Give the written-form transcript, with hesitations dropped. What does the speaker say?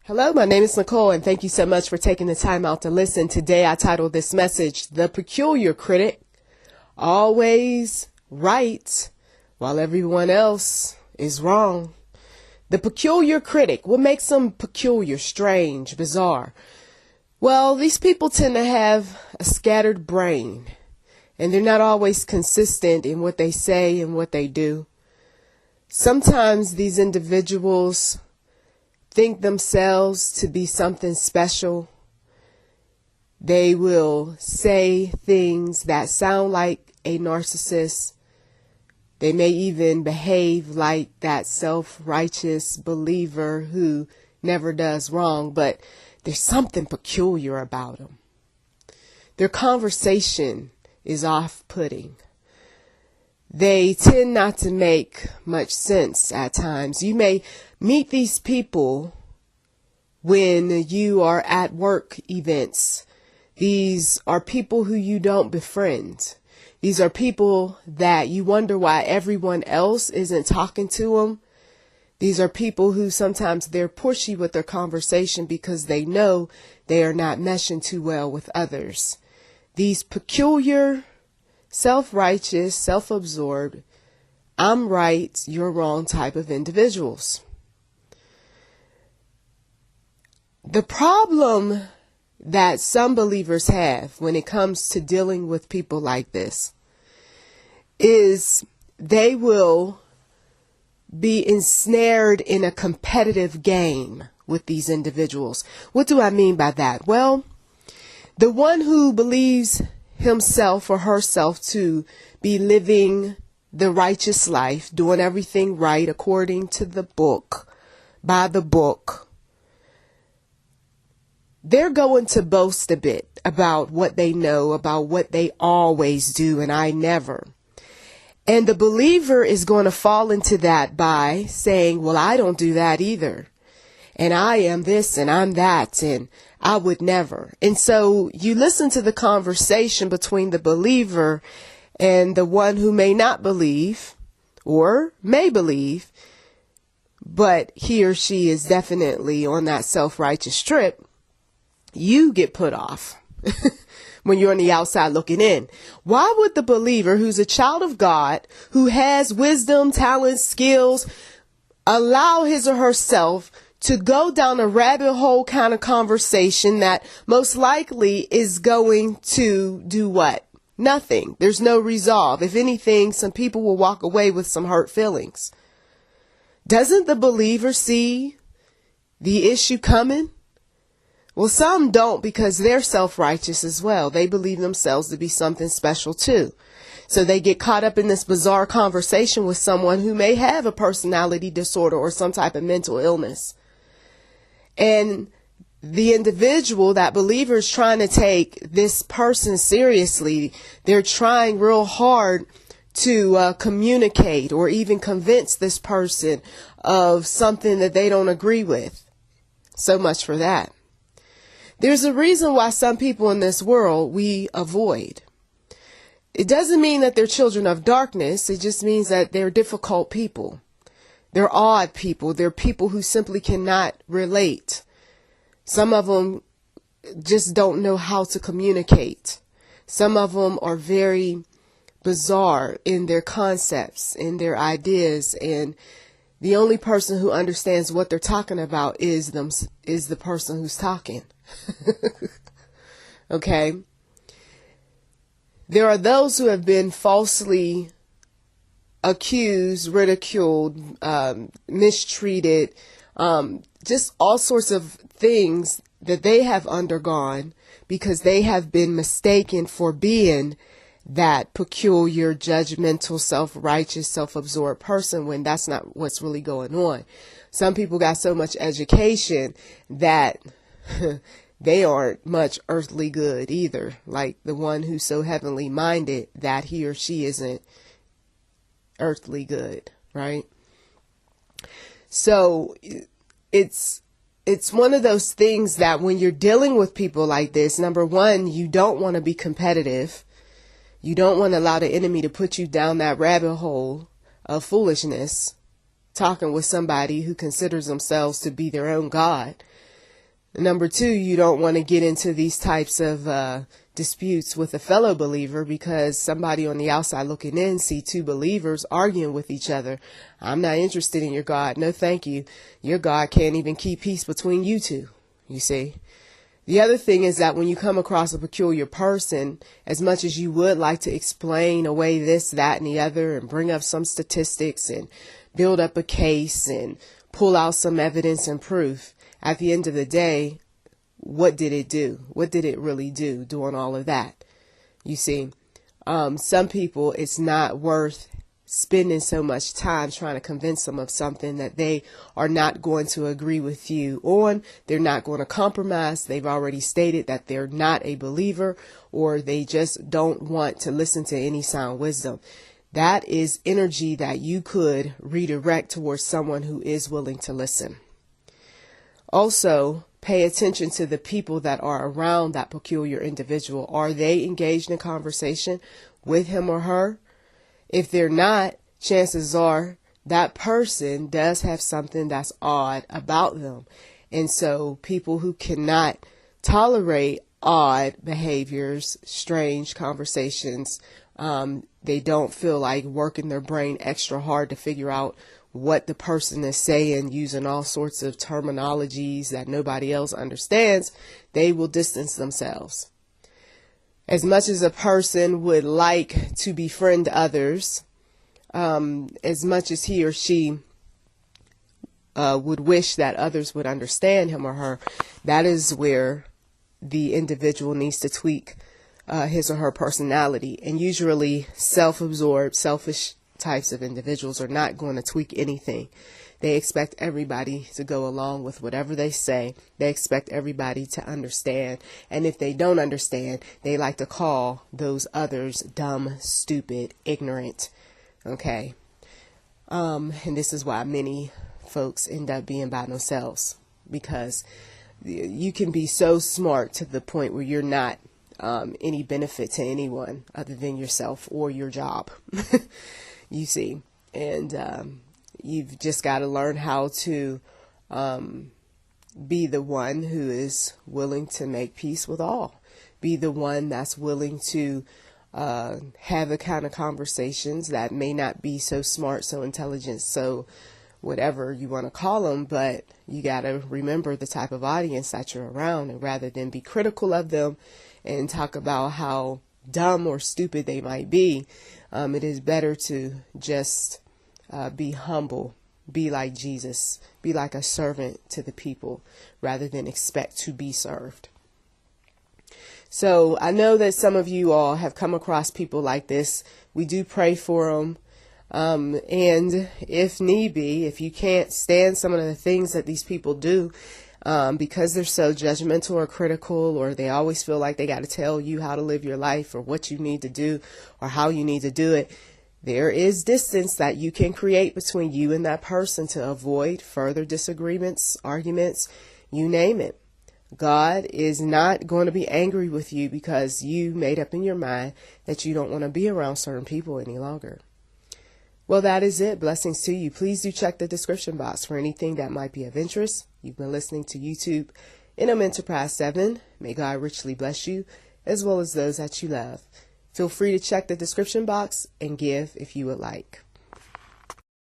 Hello, my name is Nicole, and thank you so much for taking the time out to listen. Today, I titled this message, The Peculiar Critic, Always Right, While Everyone Else is Wrong. The peculiar critic. What makes them peculiar, strange, bizarre? Well, these people tend to have a scattered brain, and they're not always consistent in what they say and what they do. Sometimes these individuals think themselves to be something special. They will say things that sound like a narcissist. They may even behave like that self-righteous believer who never does wrong, but there's something peculiar about them. Their conversation is off-putting. They tend not to make much sense at times. You may meet these people when you are at work events. These are people who you don't befriend. These are people that you wonder why everyone else isn't talking to them. These are people who sometimes they're pushy with their conversation because they know they are not meshing too well with others. These peculiar, self-righteous, self-absorbed, I'm right, you're wrong type of individuals. The problem that some believers have when it comes to dealing with people like this is they will be ensnared in a competitive game with these individuals. What do I mean by that? Well, the one who believes himself or herself to be living the righteous life, doing everything right according to the book, by the book, they're going to boast a bit about what they know, about what they always do, and I never. And the believer is going to fall into that by saying, well, I don't do that either. And I am this and I'm that and I would never. And so you listen to the conversation between the believer and the one who may not believe or may believe, but he or she is definitely on that self-righteous trip. You get put off when you're on the outside looking in. Why would the believer who's a child of God, who has wisdom, talent, skills, allow his or herself to go down a rabbit hole kind of conversation that most likely is going to do what? Nothing. There's no resolve. If anything, some people will walk away with some hurt feelings. Doesn't the believer see the issue coming? Well, some don't because they're self-righteous as well. They believe themselves to be something special too. So they get caught up in this bizarre conversation with someone who may have a personality disorder or some type of mental illness. And the individual, that believer, is trying to take this person seriously. They're trying real hard to communicate or even convince this person of something that they don't agree with. So much for that. There's a reason why some people in this world we avoid. It doesn't mean that they're children of darkness. It just means that they're difficult people. They're odd people. They're people who simply cannot relate. Some of them just don't know how to communicate. Some of them are very bizarre in their concepts, in their ideas, and the only person who understands what they're talking about is the person who's talking. Okay. There are those who have been falsely accused, ridiculed, mistreated, just all sorts of things that they have undergone because they have been mistaken for being that peculiar, judgmental, self-righteous, self-absorbed person when that's not what's really going on. Some people got so much education that they aren't much earthly good either. Like the one who's so heavenly minded that he or she isn't earthly good, right? So it's one of those things that when you're dealing with people like this, number one, you don't want to be competitive. You don't want to allow the enemy to put you down that rabbit hole of foolishness, talking with somebody who considers themselves to be their own God. Number two, you don't want to get into these types of disputes with a fellow believer, because somebody on the outside looking in see two believers arguing with each other. I'm not interested in your God. No, thank you. Your God can't even keep peace between you two, you see. The other thing is that when you come across a peculiar person, as much as you would like to explain away this, that, and the other, and bring up some statistics and build up a case and pull out some evidence and proof, at the end of the day, what did it do? What did it really do doing all of that? You see, some people, it's not worth spending so much time trying to convince them of something that they are not going to agree with you on. They're not going to compromise. They've already stated that they're not a believer, or they just don't want to listen to any sound wisdom. That is energy that you could redirect towards someone who is willing to listen. Also, pay attention to the people that are around that peculiar individual. Are they engaged in conversation with him or her? If they're not, chances are that person does have something that's odd about them. And so people who cannot tolerate odd behaviors, strange conversations, they don't feel like working their brain extra hard to figure out what the person is saying, using all sorts of terminologies that nobody else understands, they will distance themselves. As much as a person would like to befriend others, as much as he or she would wish that others would understand him or her, that is where the individual needs to tweak his or her personality. And usually self-absorbed, selfish types of individuals are not going to tweak anything. They expect everybody to go along with whatever they say. They expect everybody to understand. And if they don't understand, they like to call those others dumb, stupid, ignorant. Okay. And this is why many folks end up being by themselves, because you can be so smart to the point where you're not any benefit to anyone other than yourself or your job. You see, and you've just got to learn how to be the one who is willing to make peace with all. Be the one that's willing to have the kind of conversations that may not be so smart, so intelligent, so whatever you want to call them, but you got to remember the type of audience that you're around, and rather than be critical of them and talk about how dumb or stupid they might be, it is better to just be humble, be like Jesus, be like a servant to the people, rather than expect to be served. So I know that some of you all have come across people like this. We do pray for them. And if need be, if you can't stand some of the things that these people do, because they're so judgmental or critical, or they always feel like they got to tell you how to live your life or what you need to do or how you need to do it, there is distance that you can create between you and that person to avoid further disagreements, arguments, you name it. God is not going to be angry with you because you made up in your mind that you don't want to be around certain people any longer. Well, that is it. Blessings to you. Please do check the description box for anything that might be of interest. You've been listening to YouTube NM Enterprise 7. May God richly bless you, as well as those that you love. Feel free to check the description box and give if you would like.